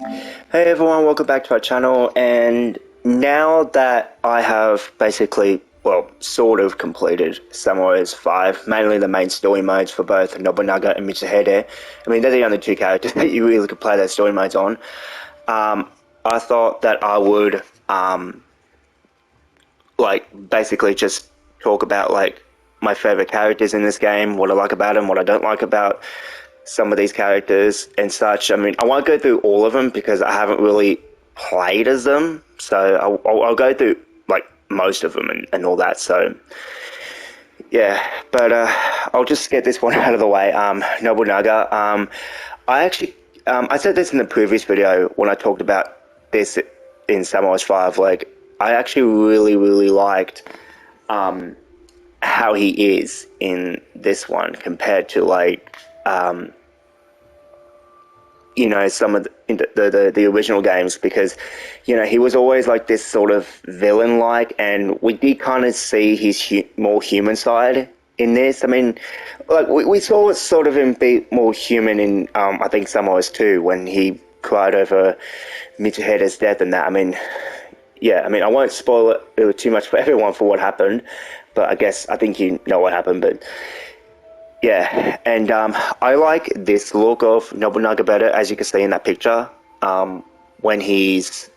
Hey everyone, welcome back to our channel. And now that I have basically, well, sort of completed Samurai's 5, mainly the main story modes for both Nobunaga and Mitsuhide. I mean, they're the only two characters that you really could play those story modes on. I thought that I would, basically just talk about, my favorite characters in this game, what I like about them, what I don't like about some of these characters and such. I mean, I won't go through all of them because I haven't really played as them, so I'll go through like most of them and all that. So yeah, but I'll just get this one out of the way. Nobunaga. I actually I said this in the previous video when I talked about this in Samurai's 5. Like, I actually really liked how he is in this one compared to some of the original games, because he was always like this sort of villain like, and we did kind of see his more human side in this. I mean, like we saw sort of him be more human in I think Samoa's 2 when he cried over Mitsuhide's death and that. I mean, yeah, I mean, I won't spoil it too much for everyone for what happened, but I think you know what happened. But yeah, and I like this look of Nobunaga better, as you can see in that picture, when he's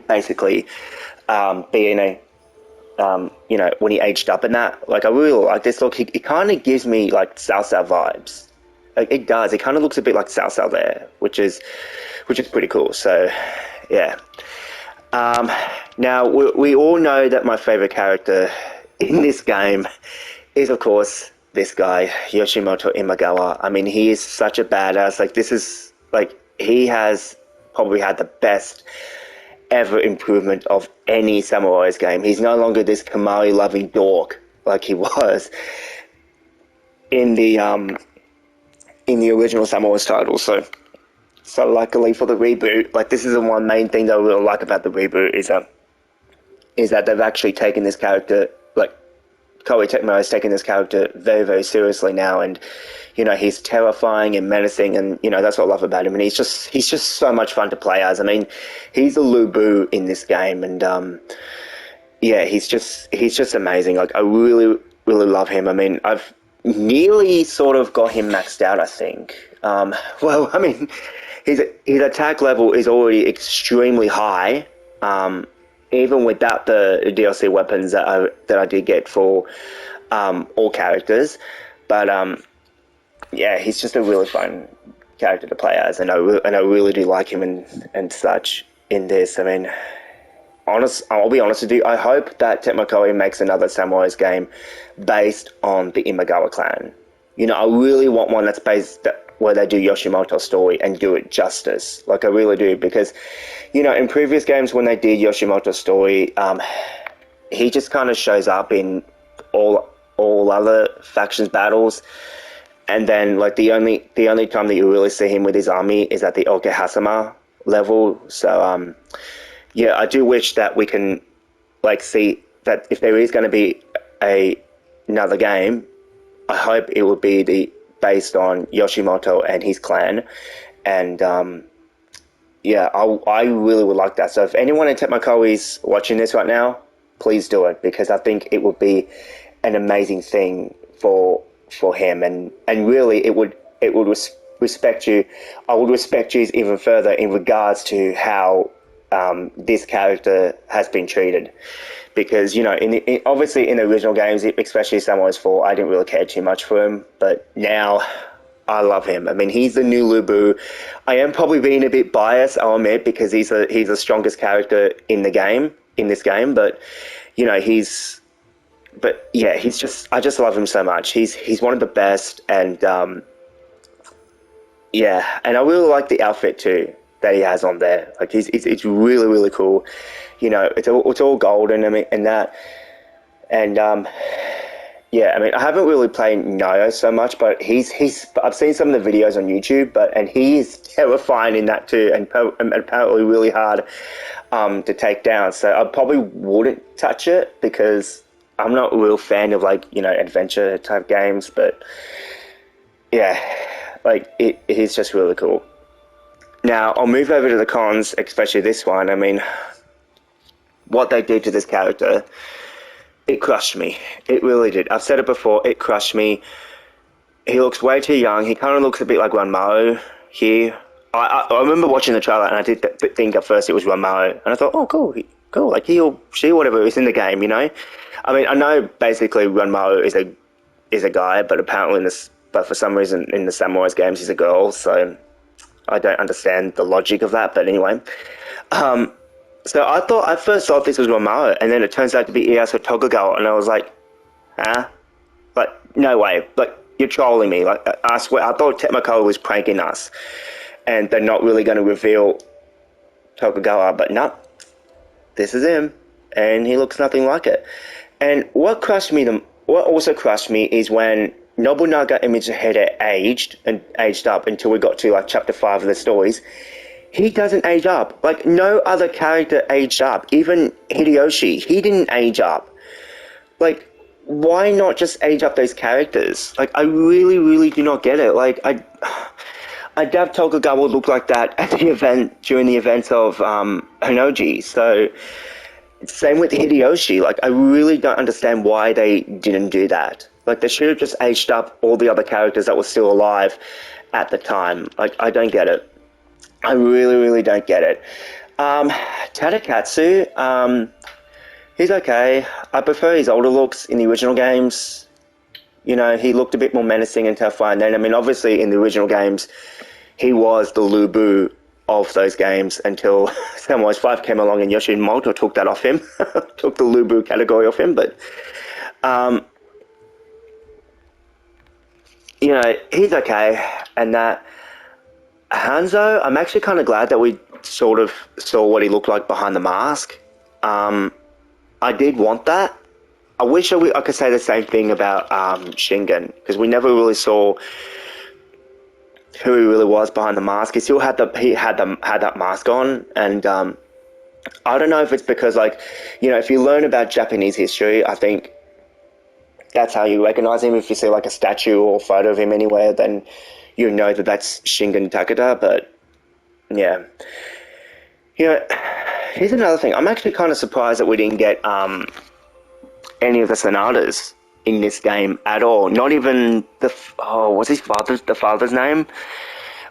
basically being when he aged up and that. Like, I really like this look. It kind of gives me like Salsa vibes. Like, it does. It kind of looks a bit like Salsa there, which is pretty cool. So yeah. Now we all know that my favorite character in this game is, of course, this guy, Yoshimoto Imagawa. I mean, he is such a badass. Like, this is like, he has probably had the best ever improvement of any Samurai's game. He's no longer this Kamari loving dork like he was in the original Samurai's title. So luckily for the reboot, like, this is the one main thing that I really like about the reboot is that they've actually taken this character, like, Koei Tecmo has taken this character very seriously now, and he's terrifying and menacing, and that's what I love about him. And he's just so much fun to play as. I mean, he's a Lubu in this game, and yeah, he's just amazing. Like, I really love him. I mean, I've nearly sort of got him maxed out, I think. Well, I mean, his attack level is already extremely high, even without the DLC weapons that I did get for all characters. But yeah, he's just a really fun character to play as, and I really do like him and such in this. I mean, I'll be honest with you, I hope that Tecmo Koei makes another Samurai's game based on the Imagawa clan. I really want one that's based where they do Yoshimoto's story and do it justice. Like, I really do, because in previous games when they did Yoshimoto's story, he just kind of shows up in all other factions battles, and then like the only time that you really see him with his army is at the Okehasama level. So yeah, I do wish that we can like see that if there is going to be another game, I hope it would be based on Yoshimoto and his clan. And yeah, I really would like that. So if anyone in Tecmo Koei is watching this right now, please do it, because I think it would be an amazing thing for him, and really it would respect you. I would respect you even further in regards to how this character has been treated, because obviously in the original games, especially Samurai's 4, I didn't really care too much for him, but now I love him. I mean, he's the new Lubu. I am probably being a bit biased, I'll admit, because he's the strongest character in this game, but yeah, I just love him so much. He's one of the best, and yeah, and I really like the outfit too that he has on there. Like, it's really cool. It's all golden, I mean, and that, and yeah, I mean, I haven't really played Nio so much, but I've seen some of the videos on YouTube, and he is terrifying in that too, and apparently really hard to take down. So I probably wouldn't touch it, because I'm not a real fan of adventure type games. But yeah, Like, he's just really cool. Now, I'll move over to the cons, especially this one. I mean, what they did to this character, it crushed me. It really did. I've said it before, it crushed me. He looks way too young. He kind of looks a bit like Ranmaro here. I remember watching the trailer and I did think at first it was Ranmaro. And I thought, oh, cool. Like, he or she, whatever, is in the game, you know? I mean, I know basically Ranmaro is a guy, but apparently but for some reason in the Samurai's games he's a girl, so I don't understand the logic of that, but anyway. So I first thought this was Ranmaro, and then it turns out to be Ieyasu Tokugawa, and I was like, huh? Like, no way. Like, you're trolling me. Like, I swear, I thought Tecmo was pranking us, and they're not really going to reveal Tokugawa, but no, this is him, and he looks nothing like it. And what also crushed me is when Nobunaga Image had aged up until we got to like chapter 5 of the stories. He doesn't age up. Like, no other character aged up. Even Hideyoshi, he didn't age up. Like, why not just age up those characters? Like, I really, really do not get it. Like, I doubt Tokugawa looked like that at the event, during the events of Honoji. So, same with Hideyoshi. Like, I really don't understand why they didn't do that. Like, they should have just aged up all the other characters that were still alive at the time. Like, I don't get it. I really, really don't get it. Tadakatsu, he's okay. I prefer his older looks in the original games. You know, he looked a bit more menacing and terrifying then. I mean, obviously, in the original games, he was the Lubu of those games until Samurai's 5 came along and Yoshimoto took that off him. Took the Lubu category off him, but... you know, he's okay, and that... Hanzo, I'm actually kind of glad that we sort of saw what he looked like behind the mask. I did want that. I wish I could say the same thing about Shingen, because we never really saw who he really was behind the mask. He still had that mask on, and I don't know if it's because, like, you know, if you learn about Japanese history, I think that's how you recognize him. If you see like a statue or photo of him anywhere, then you know that that's Shingen Takeda. But yeah, you know, here's another thing. I'm actually kind of surprised that we didn't get any of the Sonatas in this game at all. Not even what's the father's name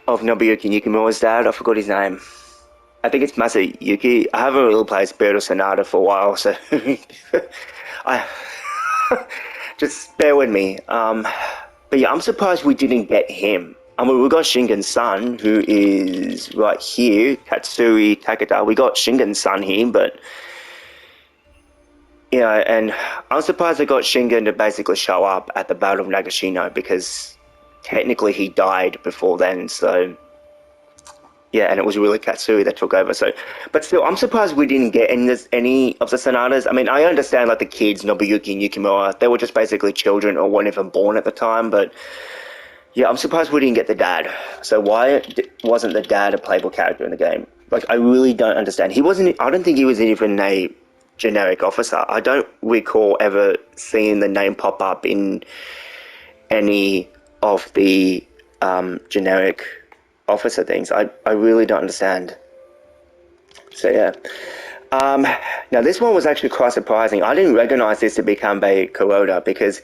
of Nobuyuki Yukimura's dad? I forgot his name. I think it's Masayuki. I haven't really played Spirit of Sonata for a while, so I just bear with me. But yeah, I'm surprised we didn't get him. I mean, we got Shingen's son, who is right here, Katsuri Takeda. We got Shingen's son here, but you know, and I'm surprised they got Shingen to basically show up at the Battle of Nagashino, because technically he died before then, so yeah, and it was really Katsuri that took over. So, but still, I'm surprised we didn't get any of the Sonatas. I mean, I understand like the kids, Nobuyuki and Yukimura, they were just basically children or weren't even born at the time. But yeah, I'm surprised we didn't get the dad. So why wasn't the dad a playable character in the game? Like, I really don't understand. He wasn't. I don't think he was even a generic officer. I don't recall ever seeing the name pop up in any of the generic officer things. I really don't understand. So yeah. Now this one was actually quite surprising. I didn't recognize this to be Kanbei Kuroda, because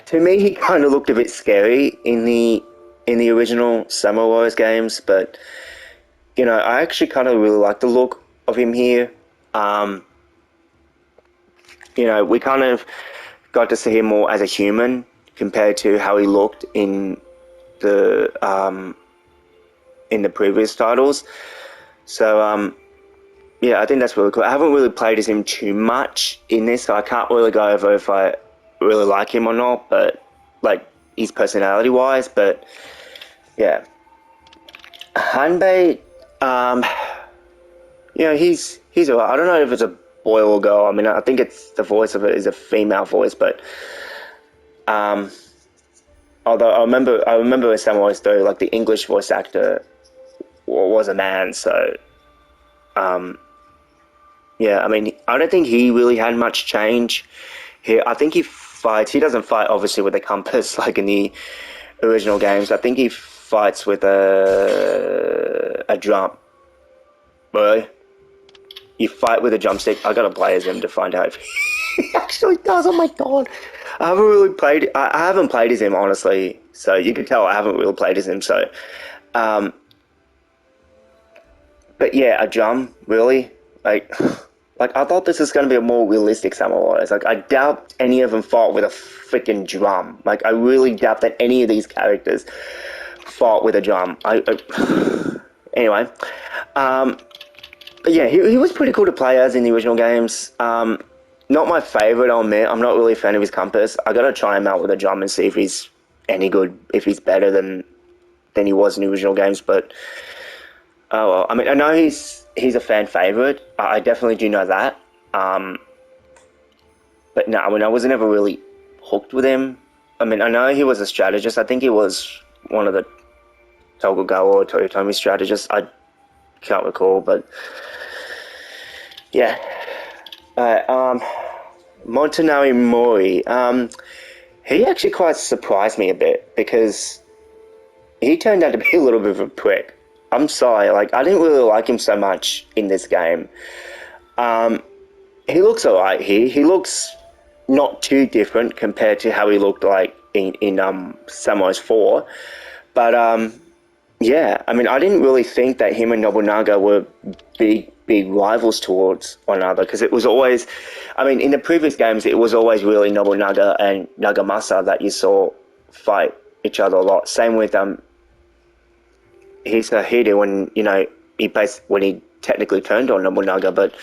to me he kind of looked a bit scary in the original Samurai Warriors games, but you know, I actually kind of really like the look of him here. You know, we kind of got to see him more as a human compared to how he looked in the previous titles. So yeah, I think that's really cool. I haven't really played as him too much in this, so I can't really go over if I really like him or not, but like his personality wise. But yeah, Hanbei, you know, he's alright. I don't know if it's a boy or girl. I mean, I think it's the voice of it is a female voice, but although I remember in Samurai Story, like the English voice actor was a man, so yeah, I mean, I don't think he really had much change here. I think he doesn't fight obviously with a compass like in the original games, I think he fights with a drum. Really? You fight with a drumstick? I gotta play as him to find out if he actually does. Oh my god! I haven't really played. I haven't played as him, honestly. So you can tell I haven't really played as him. So, um, but yeah, a drum, really? Like, like I thought this was going to be a more realistic Summer Wars. Like, I doubt any of them fought with a freaking drum. Like, I really doubt that any of these characters fought with a drum. Anyway, but yeah, he was pretty cool to play as in the original games. Not my favorite, I'll admit. I'm not really a fan of his compass. I gotta try him out with a drum and see if he's any good, if he's better than he was in the original games. But oh well. I mean, I know he's a fan favorite. I definitely do know that. But no, I mean, I was never really hooked with him. I mean, I know he was a strategist. I think he was one of the Tokugawa or Toyotomi strategists. I can't recall, but yeah. Montanari Mori. He actually quite surprised me a bit because he turned out to be a little bit of a prick. I'm sorry, like, I didn't really like him so much in this game. He looks alright here. He looks not too different compared to how he looked like in Samurai 4. But yeah, I mean, I didn't really think that him and Nobunaga were big rivals towards one another, because it was always, I mean, in the previous games, it was always really Nobunaga and Nagamasa that you saw fight each other a lot. Same with Hisahide when, you know, when he technically turned on Nobunaga, but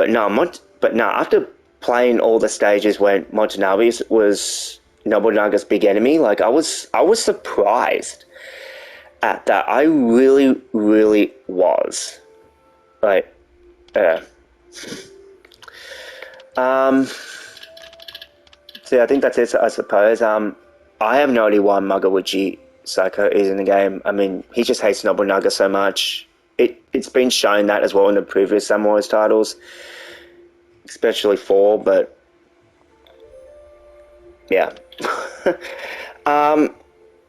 no, after playing all the stages when Montanari was Nobunaga's big enemy, like I was surprised at that. I really, really was. Like, so I think that's it, I suppose. I have no idea why Magaguchi Saiko is in the game. I mean, he just hates Nobunaga so much. It's been shown that as well in the previous Samurai titles, especially 4, but yeah.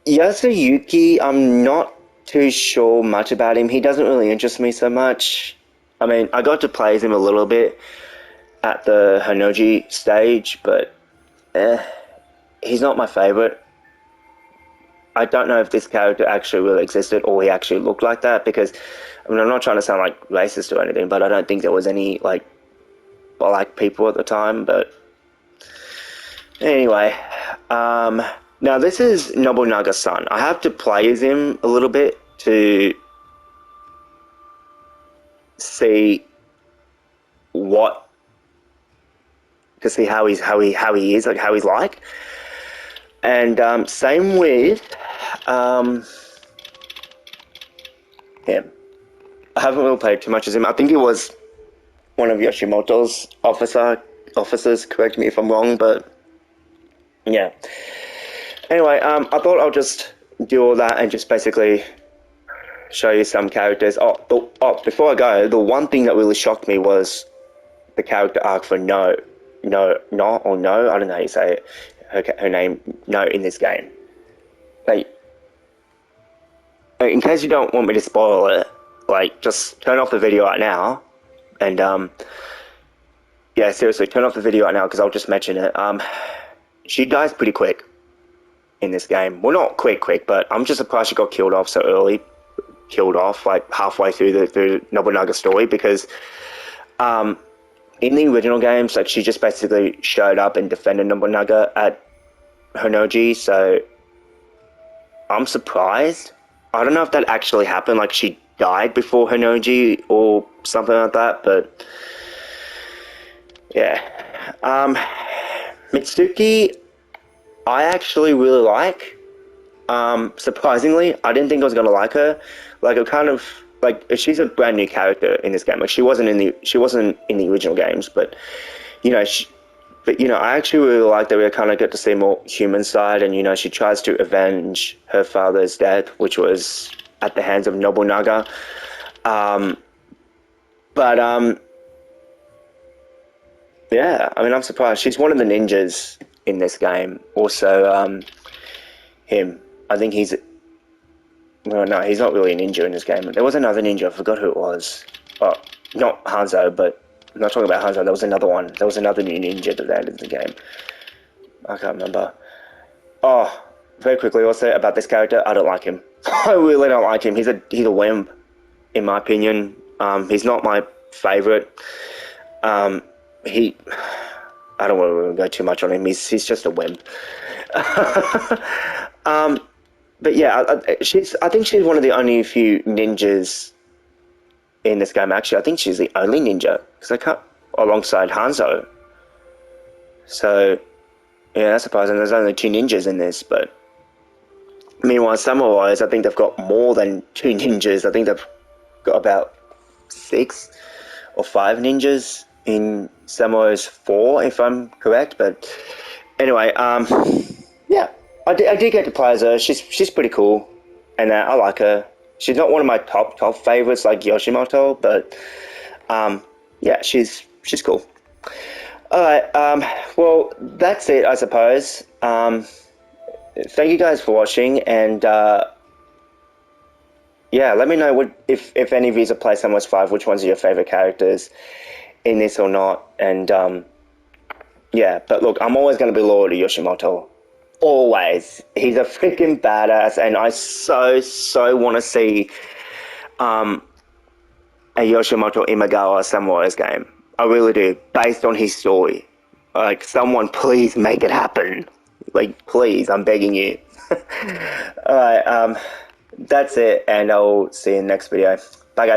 Yasuyuki, I'm not too sure much about him. He doesn't really interest me so much. I mean, I got to play as him a little bit at the Hanoji stage, but he's not my favorite. I don't know if this character actually really existed or he actually looked like that, because, I mean, I'm not trying to sound like racist or anything, but I don't think there was any, like, black people at the time. But anyway, now this is Nobunaga's son. I have to play as him a little bit to see how he is, like how he's like. And same with him. I haven't really played too much as him. I think he was one of Yoshimoto's officers. Correct me if I'm wrong, but yeah. Anyway, I thought I'll just do all that and just basically show you some characters. Before I go, the one thing that really shocked me was the character arc for No, I don't know how you say it. Her name, No, in this game. Like, in case you don't want me to spoil it, like, just turn off the video right now, and yeah, seriously, turn off the video right now because I'll just mention it. She dies pretty quick in this game. Well, not quick, but I'm just surprised she got killed off so early. Killed off like halfway through the Nobunaga story, because in the original games, like, she just basically showed up and defended Nobunaga at Honoji, so I'm surprised. I don't know if that actually happened, like she died before Honoji or something like that, but yeah. Mitsuki, I actually really like. Surprisingly, I didn't think I was gonna like her. Like, it kind of, like, she's a brand new character in this game. Like, she wasn't in the original games, but you know, I actually really like that we kind of get to see more human side, and you know, she tries to avenge her father's death, which was at the hands of Nobunaga. Yeah, I mean, I'm surprised. She's one of the ninjas in this game. Also, him. I think he's... Well, no, he's not really a ninja in this game. There was another ninja, I forgot who it was. Oh, not Hanzo, but... I'm not talking about Hanzo, there was another one. There was another new ninja that added in the game. I can't remember. Oh, very quickly also about this character, I don't like him. I really don't like him. He's a wimp, in my opinion. He's not my favourite. I don't want to go too much on him. He's just a wimp. But yeah, I think she's one of the only few ninjas in this game. Actually, I think she's the only ninja because I can't alongside Hanzo. So yeah, that's surprising. There's only 2 ninjas in this, but meanwhile, samurais, I think they've got more than 2 ninjas. I think they've got about 6 or 5 ninjas in Samurai's 4, if I'm correct. But anyway, yeah, I did get to play as her. She's pretty cool, and I like her. She's not one of my top favorites like Yoshimoto, but yeah, she's cool. All right, well, that's it, I suppose. Thank you guys for watching, and yeah, let me know if any of you have played Samurai 5, which ones are your favorite characters in this or not. And yeah, but look, I'm always going to be loyal to Yoshimoto. Always. He's a freaking badass, and I so want to see a Yoshimoto Imagawa Samurai's game. I really do, based on his story. Like, someone please make it happen. Like, please, I'm begging you. Alright, that's it, and I'll see you in the next video.